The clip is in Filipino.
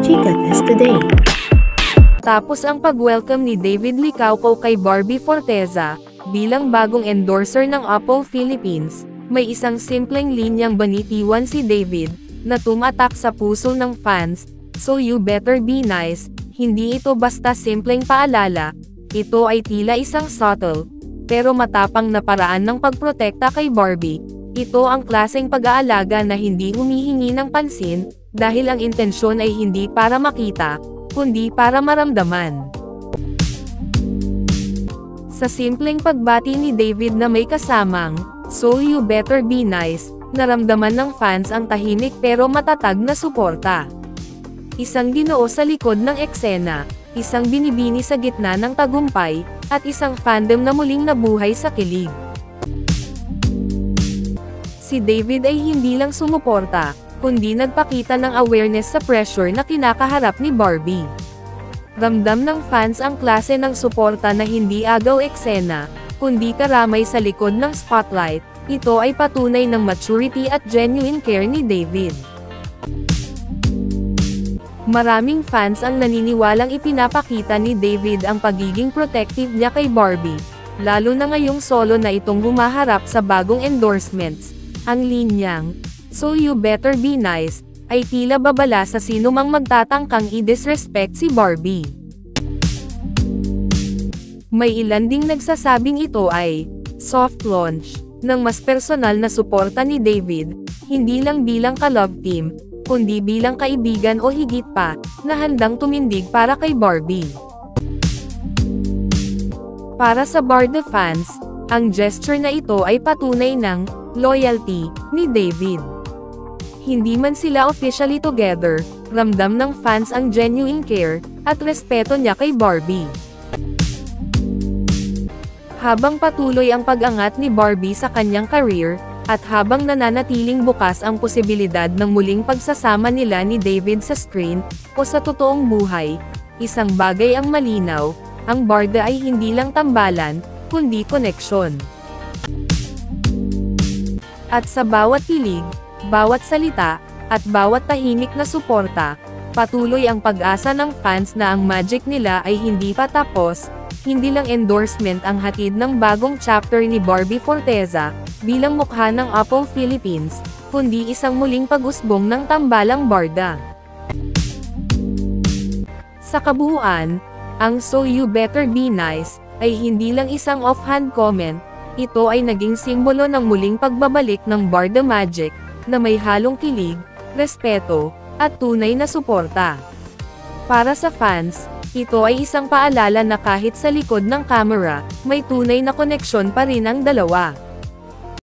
Chika Test Today. Tapos ang pag-welcome ni David Licauco kay Barbie Forteza, bilang bagong endorser ng Apple Philippines, may isang simpleng linyang banitiwan si David, na tumatak sa puso ng fans, "So you better be nice." Hindi ito basta simpleng paalala, ito ay tila isang subtle, pero matapang na paraan ng pagprotekta kay Barbie. Ito ang klaseng pag-aalaga na hindi humihingi ng pansin, dahil ang intensyon ay hindi para makita, kundi para maramdaman. Sa simpleng pagbati ni David na may kasamang, "So you better be nice," naramdaman ng fans ang tahimik pero matatag na suporta. Isang ginoo sa likod ng eksena, isang binibini sa gitna ng tagumpay, at isang fandom na muling nabuhay sa kilig. Si David ay hindi lang sumuporta, kundi nagpakita ng awareness sa pressure na kinakaharap ni Barbie. Ramdam ng fans ang klase ng suporta na hindi agaw eksena, kundi karamay sa likod ng spotlight. Ito ay patunay ng maturity at genuine care ni David. Maraming fans ang naniniwalang ipinapakita ni David ang pagiging protective niya kay Barbie, lalo na ngayong solo na itong humaharap sa bagong endorsements. Ang linyang, "So you better be nice," ay tila babala sa sinumang magtatangkang i-disrespect si Barbie. May ilan ding nagsasabing ito ay soft launch ng mas personal na suporta ni David, hindi lang bilang ka-love team, kundi bilang kaibigan o higit pa, na handang tumindig para kay Barbie. Para sa Barbie fans, ang gesture na ito ay patunay ng loyalty ni David. Hindi man sila officially together, ramdam ng fans ang genuine care at respeto niya kay Barbie. Habang patuloy ang pag-angat ni Barbie sa kanyang career, at habang nananatiling bukas ang posibilidad ng muling pagsasama nila ni David sa screen o sa totoong buhay, isang bagay ang malinaw, ang barda ay hindi lang tambalan, kundi koneksyon. At sa bawat kilig, bawat salita, at bawat tahimik na suporta, patuloy ang pag-asa ng fans na ang magic nila ay hindi pa tapos. Hindi lang endorsement ang hatid ng bagong chapter ni Barbie Forteza, bilang mukha ng Apple Philippines, kundi isang muling pag-usbong ng tambalang barda. Sa kabuuan, ang "So you better be nice" ay hindi lang isang offhand comment, ito ay naging simbolo ng muling pagbabalik ng barda magic, na may halong kilig, respeto, at tunay na suporta. Para sa fans, ito ay isang paalala na kahit sa likod ng kamera, may tunay na koneksyon pa rin ang dalawa.